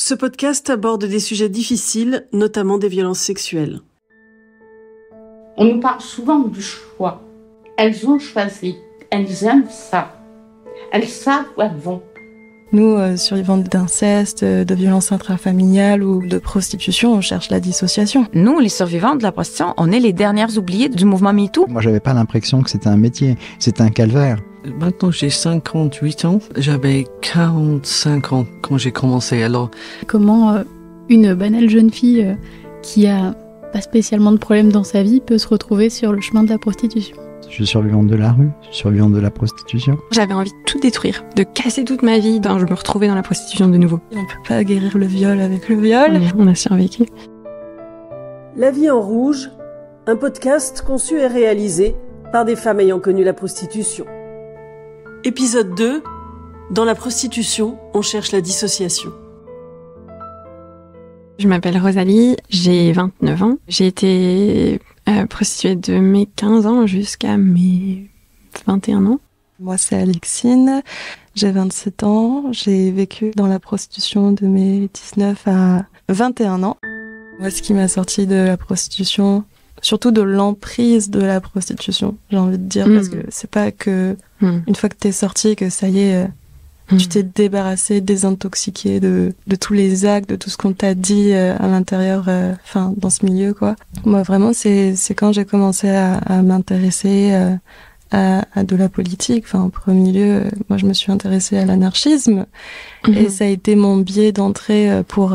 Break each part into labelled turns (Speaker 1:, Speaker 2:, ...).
Speaker 1: Ce podcast aborde des sujets difficiles, notamment des violences sexuelles.
Speaker 2: On nous parle souvent du choix. Elles ont choisi, elles aiment ça. Elles savent où elles vont.
Speaker 3: Nous, survivantes d'inceste, de violences intrafamiliales ou de prostitution, on cherche la dissociation.
Speaker 4: Nous, les survivantes de la prostitution, on est les dernières oubliées du mouvement MeToo.
Speaker 5: Moi, j'avais pas l'impression que c'était un métier, c'était un calvaire.
Speaker 6: Maintenant, j'ai 58 ans. J'avais 45 ans quand j'ai commencé. Alors,
Speaker 7: comment une banale jeune fille qui a pas spécialement de problème dans sa vie peut se retrouver sur le chemin de la prostitution?
Speaker 5: Je suis survivante de la rue, je suis survivante de la prostitution.
Speaker 8: J'avais envie de tout détruire, de casser toute ma vie. Je me retrouvais dans la prostitution de nouveau.
Speaker 3: On peut pas guérir le viol avec le viol.
Speaker 8: On a survécu.
Speaker 1: La vie en rouge, un podcast conçu et réalisé par des femmes ayant connu la prostitution. Épisode 2. Dans la prostitution, on cherche la dissociation.
Speaker 8: Je m'appelle Rosalie, j'ai 29 ans. J'ai été prostituée de mes 15 ans jusqu'à mes 21 ans.
Speaker 3: Moi, c'est Alexine, j'ai 27 ans. J'ai vécu dans la prostitution de mes 19 à 21 ans. Moi, ce qui m'a sorti de la prostitution, surtout de l'emprise de la prostitution, j'ai envie de dire, parce que c'est pas que une fois que t'es sortie que ça y est, tu t'es débarrassé, désintoxiqué de tous les actes, de tout ce qu'on t'a dit à l'intérieur, dans ce milieu, quoi. Moi, vraiment, c'est quand j'ai commencé à m'intéresser à de la politique. En premier lieu, moi, je me suis intéressée à l'anarchisme, et ça a été mon biais d'entrée pour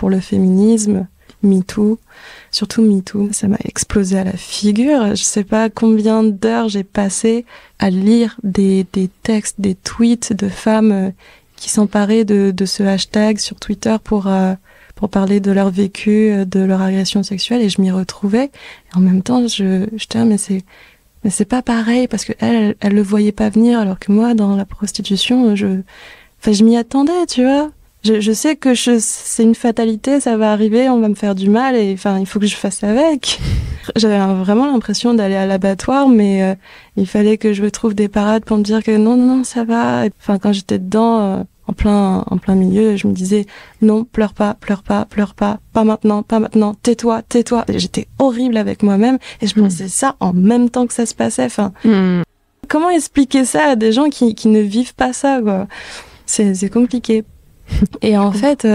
Speaker 3: le féminisme. MeToo, surtout MeToo, ça m'a explosé à la figure. Je sais pas combien d'heures j'ai passé à lire des textes, des tweets de femmes qui s'emparaient de ce hashtag sur Twitter pour parler de leur vécu, de leur agression sexuelle, et je m'y retrouvais. Et en même temps, j'étais mais c'est pas pareil, parce que elle le voyait pas venir, alors que moi, dans la prostitution, je m'y attendais, tu vois. Je sais que c'est une fatalité, ça va arriver, on va me faire du mal, et il faut que je fasse avec. J'avais vraiment l'impression d'aller à l'abattoir, mais il fallait que je me trouve des parades pour me dire que non, ça va. Quand j'étais dedans, en plein milieu, je me disais non, pleure pas, pas maintenant, tais-toi. Et j'étais horrible avec moi-même, et je pensais ça en même temps que ça se passait. Comment expliquer ça à des gens qui ne vivent pas ça, quoi? C'est compliqué. Et en fait,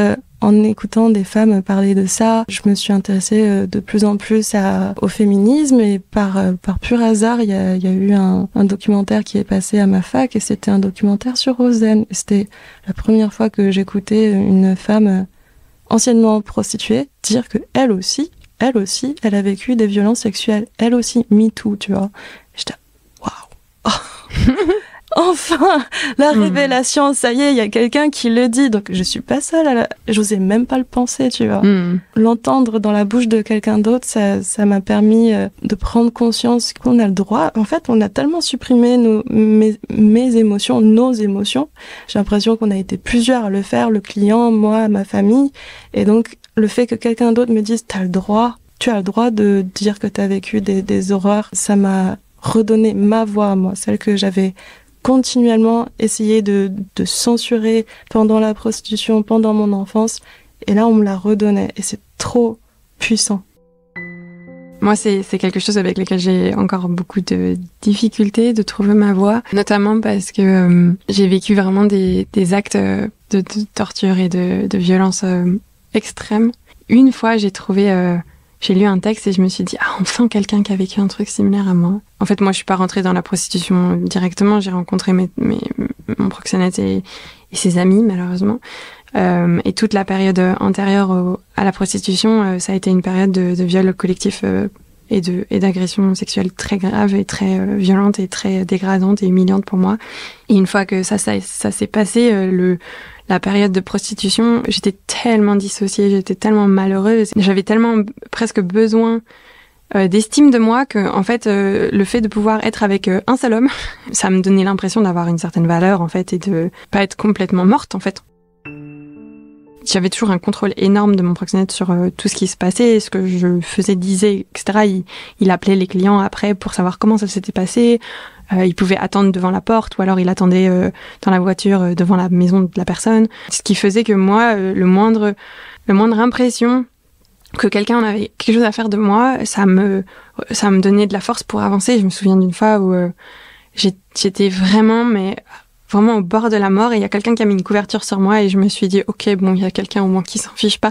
Speaker 3: en écoutant des femmes parler de ça, je me suis intéressée de plus en plus au féminisme, et par pur hasard, il y a eu un documentaire qui est passé à ma fac, et c'était un documentaire sur Rosen. C'était la première fois que j'écoutais une femme anciennement prostituée dire que elle aussi, elle a vécu des violences sexuelles. Elle aussi, MeToo, tu vois. J'étais waouh. Enfin, la révélation, ça y est, il y a quelqu'un qui le dit, donc je suis pas seule, j'osais même pas le penser, tu vois. L'entendre dans la bouche de quelqu'un d'autre, ça m'a permis de prendre conscience qu'on a le droit. En fait, on a tellement supprimé mes émotions, nos émotions. J'ai l'impression qu'on a été plusieurs à le faire, le client, moi, ma famille, et donc le fait que quelqu'un d'autre me dise tu as le droit de dire que tu as vécu des horreurs, ça m'a redonné ma voix, moi, celle que j'avais continuellement essayé de censurer pendant la prostitution, pendant mon enfance, et là on me la redonnait, et c'est trop puissant.
Speaker 8: Moi, c'est quelque chose avec lequel j'ai encore beaucoup de difficultés de trouver ma voix, notamment parce que j'ai vécu vraiment des actes de torture et de violence extrêmes. Une fois, j'ai lu un texte et je me suis dit enfin quelqu'un qui a vécu un truc similaire à moi. En fait, moi je suis pas rentrée dans la prostitution directement, j'ai rencontré mon proxénète et ses amis, malheureusement. Et toute la période antérieure à la prostitution, ça a été une période de viol collectif et d'agression sexuelle très grave et très violente et très dégradante et humiliante pour moi. Et une fois que ça s'est passé, la période de prostitution, j'étais tellement dissociée, j'étais tellement malheureuse, j'avais tellement presque besoin d'estime de moi que, en fait, le fait de pouvoir être avec un seul homme, ça me donnait l'impression d'avoir une certaine valeur, en fait, et de pas être complètement morte, en fait. j'avais toujours un contrôle énorme de mon proxénète sur tout ce qui se passait, ce que je faisais, disais, etc. Il appelait les clients après pour savoir comment ça s'était passé. Il pouvait attendre devant la porte ou alors il attendait dans la voiture devant la maison de la personne. Ce qui faisait que moi, le moindre impression que quelqu'un en avait quelque chose à faire de moi, ça me donnait de la force pour avancer. Je me souviens d'une fois où j'étais vraiment au bord de la mort et il y a quelqu'un qui a mis une couverture sur moi et je me suis dit ok, bon, il y a quelqu'un au moins qui s'en fiche pas.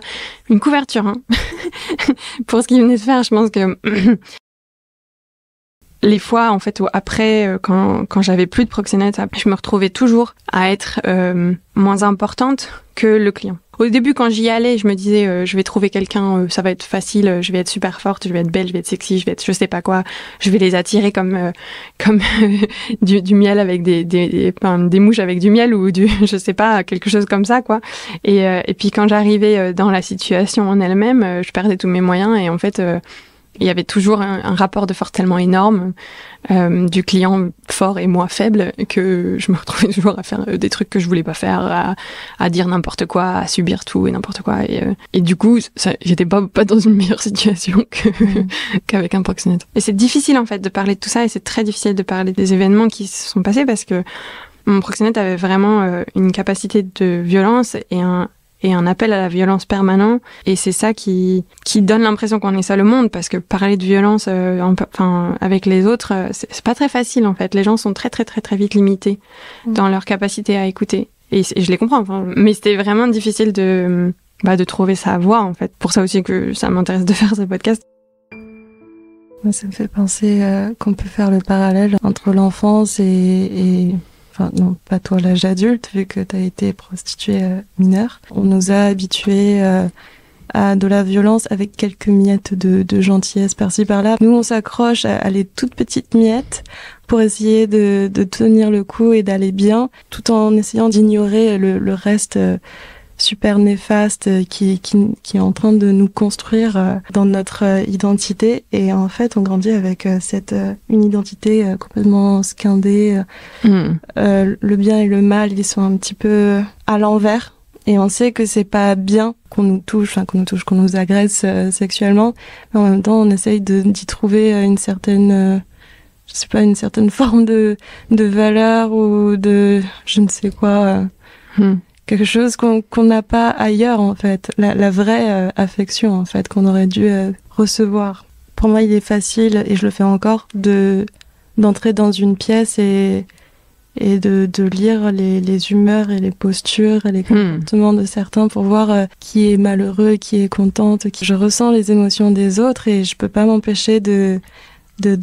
Speaker 8: Une couverture, hein. Pour ce qu'il venait de faire, je pense que les fois, en fait, où après, quand j'avais plus de proxénète, je me retrouvais toujours à être moins importante que le client. Au début, quand j'y allais, je me disais, je vais trouver quelqu'un, ça va être facile, je vais être super forte, je vais être belle, je vais être sexy, je vais être je sais pas quoi, je vais les attirer comme du miel avec des mouches avec du miel ou je sais pas, quelque chose comme ça, quoi. Et puis quand j'arrivais dans la situation en elle-même, je perdais tous mes moyens et en fait, il y avait toujours un rapport de force tellement énorme du client fort et moi faible que je me retrouvais toujours à faire des trucs que je voulais pas faire, à dire n'importe quoi, à subir tout et n'importe quoi. Et du coup, j'étais pas dans une meilleure situation qu'avec un proxénète. Et c'est difficile en fait de parler de tout ça et c'est très difficile de parler des événements qui se sont passés parce que mon proxénète avait vraiment une capacité de violence et un appel à la violence permanent. Et c'est ça qui donne l'impression qu'on est seul au monde, parce que parler de violence avec les autres, c'est pas très facile en fait. Les gens sont très très très très vite limités dans leur capacité à écouter. Et je les comprends. Mais c'était vraiment difficile de trouver sa voix en fait. Pour ça aussi que ça m'intéresse de faire ce podcast.
Speaker 3: Ça me fait penser qu'on peut faire le parallèle entre l'enfance et enfin non, pas toi, l'âge adulte, vu que tu as été prostituée mineure. On nous a habitués à de la violence avec quelques miettes de gentillesse par-ci par-là. Nous, on s'accroche à les toutes petites miettes pour essayer de tenir le coup et d'aller bien, tout en essayant d'ignorer le reste super néfaste qui est en train de nous construire dans notre identité. Et en fait, on grandit avec une identité complètement scindée. Le bien et le mal, ils sont un petit peu à l'envers. Et on sait que c'est pas bien qu'on nous touche, qu'on nous agresse sexuellement. Mais en même temps, on essaye d'y trouver une certaine forme de valeur ou de je ne sais quoi. Quelque chose qu'on n'a pas ailleurs, en fait. La vraie affection, en fait, qu'on aurait dû recevoir. Pour moi, il est facile, et je le fais encore, d'entrer dans une pièce et de lire les humeurs et les postures et les comportements de certains pour voir qui est malheureux, qui est contente. Je ressens les émotions des autres et je peux pas m'empêcher de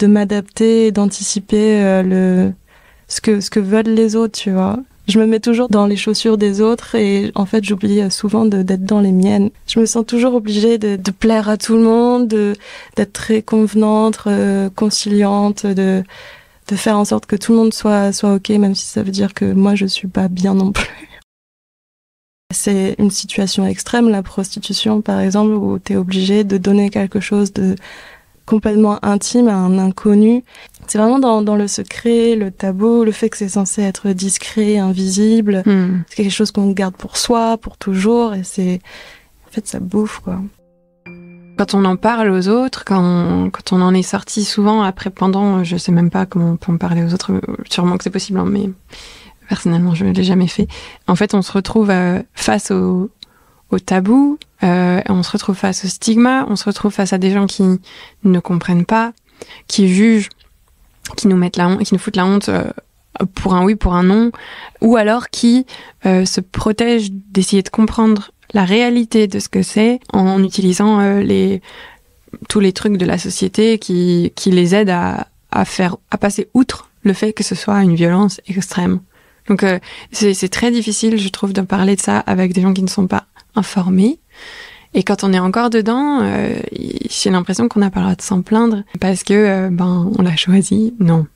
Speaker 3: m'adapter, d'anticiper ce que veulent les autres, tu vois. Je me mets toujours dans les chaussures des autres et en fait j'oublie souvent d'être dans les miennes. Je me sens toujours obligée de plaire à tout le monde, d'être très convenante, conciliante, de faire en sorte que tout le monde soit ok, même si ça veut dire que moi je suis pas bien non plus. C'est une situation extrême, la prostitution par exemple, où t'es obligé de donner quelque chose de complètement intime à un inconnu. C'est vraiment dans le secret, le tabou, le fait que c'est censé être discret, invisible. C'est quelque chose qu'on garde pour soi, pour toujours, et en fait, ça bouffe, quoi.
Speaker 8: Quand on en parle aux autres, quand on en est sorti souvent, après, pendant, je sais même pas comment on peut en parler aux autres, sûrement que c'est possible, hein, mais personnellement, je l'ai jamais fait. En fait, on se retrouve face au tabou, on se retrouve face au stigma, on se retrouve face à des gens qui ne comprennent pas, qui jugent, qui nous mettent la honte, qui nous foutent la honte pour un oui, pour un non, ou alors qui se protègent d'essayer de comprendre la réalité de ce que c'est en utilisant tous les trucs de la société qui les aident à passer outre le fait que ce soit une violence extrême. Donc c'est très difficile, je trouve, de parler de ça avec des gens qui ne sont pas informés. Et quand on est encore dedans, j'ai l'impression qu'on n'a pas le droit de s'en plaindre parce que on l'a choisi. Non.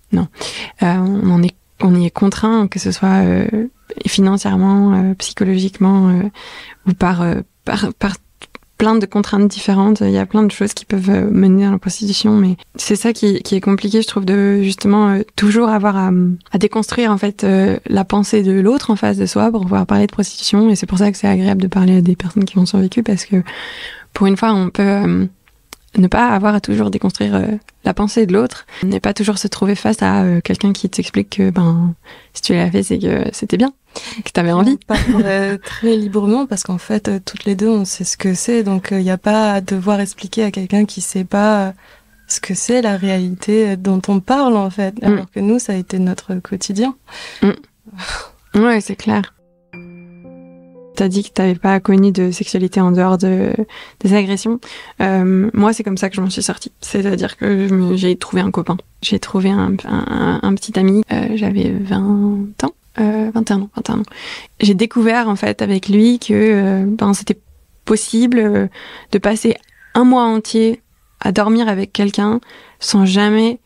Speaker 8: On y est contraint, que ce soit plein de contraintes différentes, il y a plein de choses qui peuvent mener à la prostitution, mais c'est ça qui est compliqué, je trouve, de justement toujours avoir à déconstruire en fait la pensée de l'autre en face de soi pour pouvoir parler de prostitution, et c'est pour ça que c'est agréable de parler à des personnes qui ont survécu, parce que pour une fois on peut ne pas avoir à toujours déconstruire la pensée de l'autre, ne pas toujours se trouver face à quelqu'un qui t'explique que si tu l'as fait, c'est que c'était bien, que t'avais envie.
Speaker 3: Pas très librement, parce qu'en fait, toutes les deux, on sait ce que c'est, donc il n'y a pas à devoir expliquer à quelqu'un qui sait pas ce que c'est la réalité dont on parle, en fait, alors que nous, ça a été notre quotidien.
Speaker 8: Ouais, c'est clair. T'as dit que t'avais pas connu de sexualité en dehors des agressions. Moi, c'est comme ça que je m'en suis sortie. C'est-à-dire que j'ai trouvé un copain. J'ai trouvé un petit ami. J'avais 21 ans. J'ai découvert, en fait, avec lui que c'était possible de passer un mois entier à dormir avec quelqu'un sans jamais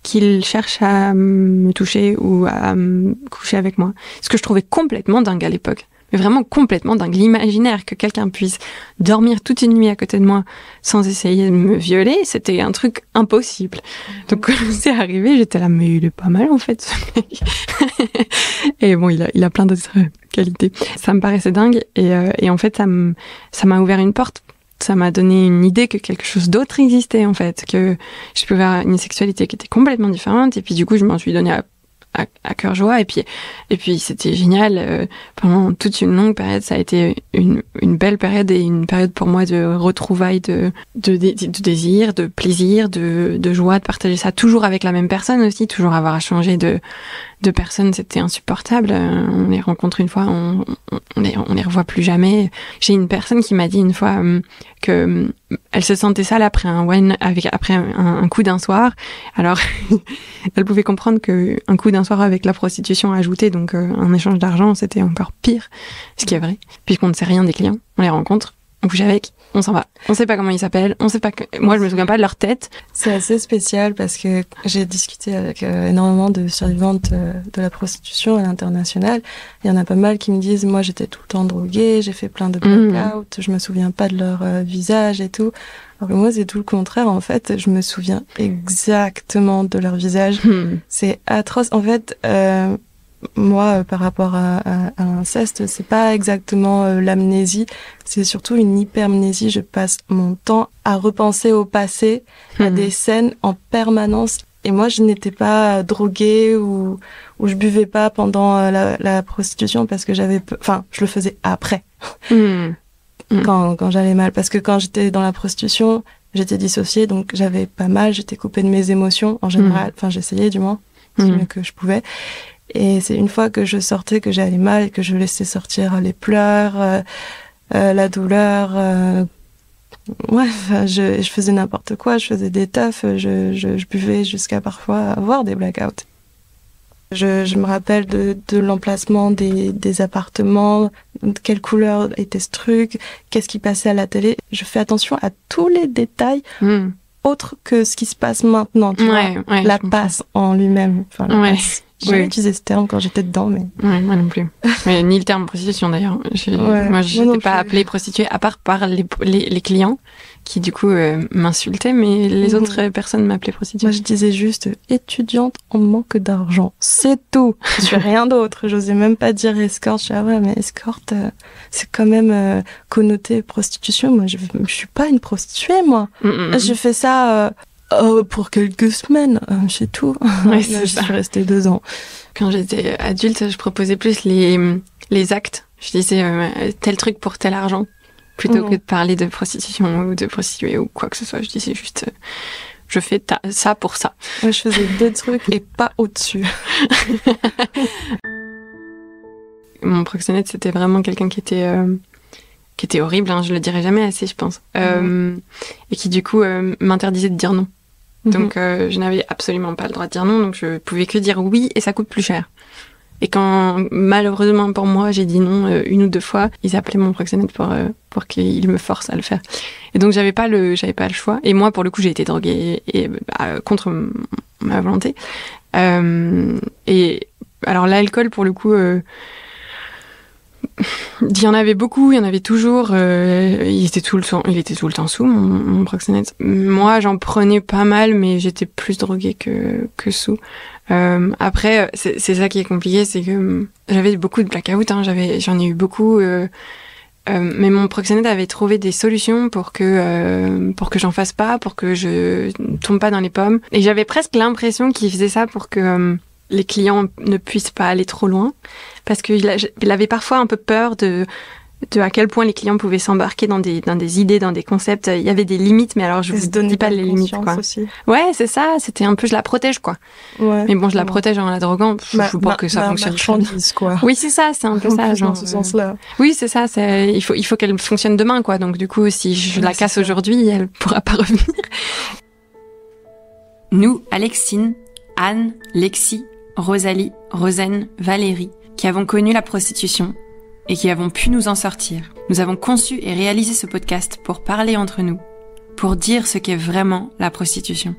Speaker 8: qu'il cherche à me toucher ou à me coucher avec moi. Ce que je trouvais complètement dingue à l'époque. Mais vraiment complètement dingue. L'imaginaire que quelqu'un puisse dormir toute une nuit à côté de moi sans essayer de me violer, c'était un truc impossible. Donc quand c'est arrivé, j'étais là, mais il est pas mal en fait, ce mec. Et bon, il a plein d'autres qualités. Ça me paraissait dingue, et en fait, ça m'a ouvert une porte. Ça m'a donné une idée que quelque chose d'autre existait en fait, que je pouvais avoir une sexualité qui était complètement différente, et puis du coup, je m'en suis donné à cœur joie, et puis c'était génial. Pendant toute une longue période, ça a été une belle période, et une période pour moi de retrouvailles, de désir, de plaisir, de joie, de partager ça toujours avec la même personne aussi, toujours avoir à changer de personne, c'était insupportable. On les rencontre une fois, on les revoit plus jamais. J'ai une personne qui m'a dit une fois que elle se sentait sale après un coup d'un soir. Alors elle pouvait comprendre que un coup d'un soir avec la prostitution ajoutée, donc un échange d'argent, c'était encore pire, ce qui est vrai, puisqu'on ne sait rien des clients, on les rencontre, on couche avec, on s'en va. On sait pas comment ils s'appellent, on sait pas moi je me souviens pas de leur tête.
Speaker 3: C'est assez spécial parce que j'ai discuté avec énormément de survivantes de la prostitution à l'international. Il y en a pas mal qui me disent, moi j'étais tout le temps droguée, j'ai fait plein de blackouts, je me souviens pas de leur visage et tout. Alors que moi c'est tout le contraire, en fait, je me souviens exactement de leur visage. C'est atroce. En fait, moi, par rapport à l'inceste, c'est pas exactement l'amnésie, c'est surtout une hypermnésie. Je passe mon temps à repenser au passé, à des scènes en permanence. Et moi, je n'étais pas droguée ou je buvais pas pendant la prostitution parce que je le faisais après, quand j'allais mal. Parce que quand j'étais dans la prostitution, j'étais dissociée, donc j'avais pas mal, j'étais coupée de mes émotions en général. Enfin, j'essayais du moins, du mieux que je pouvais. Et c'est une fois que je sortais que j'allais mal et que je laissais sortir les pleurs, la douleur. Je faisais n'importe quoi, je faisais des teufs, je buvais jusqu'à parfois avoir des blackouts. Je me rappelle de l'emplacement des appartements, quelle couleur était ce truc, qu'est-ce qui passait à la télé. Je fais attention à tous les détails autres que ce qui se passe maintenant. Tu vois, la passe en lui-même. Enfin, la passe. J'ai utilisé ce terme quand j'étais dedans, mais...
Speaker 8: Ouais, moi non plus. Mais ni le terme prostitution, d'ailleurs. Moi, je n'étais pas appelée prostituée, à part par les clients, qui, du coup, m'insultaient, mais les autres personnes m'appelaient prostituée.
Speaker 3: Moi, je disais juste étudiante en manque d'argent. C'est tout. Je fais rien d'autre. J'osais même pas dire escorte. Je suis mais escorte, c'est quand même connoté prostitution. Moi, je suis pas une prostituée, moi. Je fais ça... pour quelques semaines, c'est tout.
Speaker 8: Ouais,
Speaker 3: je suis restée 2 ans.
Speaker 8: Quand j'étais adulte, je proposais plus les actes. Je disais tel truc pour tel argent, plutôt que de parler de prostitution ou de prostituée ou quoi que ce soit. Je disais juste, je fais ça pour ça.
Speaker 3: Moi, je faisais 2 trucs et pas au-dessus.
Speaker 8: Mon proxénète, c'était vraiment quelqu'un qui était horrible, je le dirai jamais assez, je pense. Et qui, du coup, m'interdisait de dire non. Donc, je n'avais absolument pas le droit de dire non, donc je pouvais que dire oui, et ça coûte plus cher. Et quand, malheureusement pour moi, j'ai dit non 1 ou 2 fois, ils appelaient mon proxénète pour qu'il me force à le faire. Et donc, j'avais pas le choix. Et moi, pour le coup, j'ai été droguée contre ma volonté. Et alors, l'alcool, pour le coup, Il y en avait beaucoup, il y en avait toujours. Il était tout le temps sous, mon proxénète. Moi, j'en prenais pas mal, mais j'étais plus droguée que sous. Après, c'est ça qui est compliqué, c'est que j'avais beaucoup de black-out, hein, j'en ai eu beaucoup. Mais mon proxénète avait trouvé des solutions pour que j'en fasse pas, pour que je tombe pas dans les pommes. Et j'avais presque l'impression qu'il faisait ça pour que les clients ne puissent pas aller trop loin, parce qu'il avait parfois un peu peur de à quel point les clients pouvaient s'embarquer dans des idées, dans des concepts. Il y avait des limites, mais alors je vous dis pas les limites, quoi. Aussi. Ouais, c'est ça. C'était un peu, je la protège, quoi. Ouais. Mais bon, je la protège en la droguant. Je veux pas que ça fonctionne.
Speaker 3: Marchandise, quoi.
Speaker 8: Oui, c'est ça. C'est un peu ça, genre.
Speaker 3: Dans ce sens-là.
Speaker 8: Oui, c'est ça. Il faut qu'elle fonctionne demain, quoi. Donc du coup, si je la casse aujourd'hui, elle pourra pas revenir.
Speaker 9: Nous, Alexine, Anne, Lexi, Rosalie, Rosen, Valérie, qui avons connu la prostitution et qui avons pu nous en sortir. Nous avons conçu et réalisé ce podcast pour parler entre nous, pour dire ce qu'est vraiment la prostitution.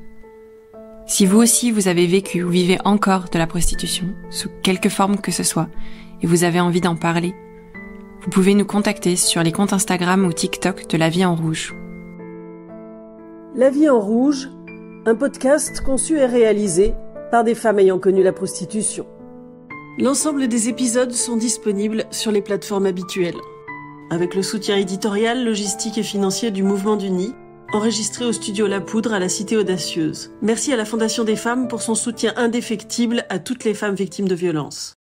Speaker 9: Si vous aussi vous avez vécu ou vivez encore de la prostitution, sous quelque forme que ce soit, et vous avez envie d'en parler, vous pouvez nous contacter sur les comptes Instagram ou TikTok de La Vie en Rouge.
Speaker 1: La Vie en Rouge, un podcast conçu et réalisé par des femmes ayant connu la prostitution. L'ensemble des épisodes sont disponibles sur les plateformes habituelles. Avec le soutien éditorial, logistique et financier du Mouvement du Nid, enregistré au studio La Poudre à la Cité Audacieuse. Merci à la Fondation des Femmes pour son soutien indéfectible à toutes les femmes victimes de violences.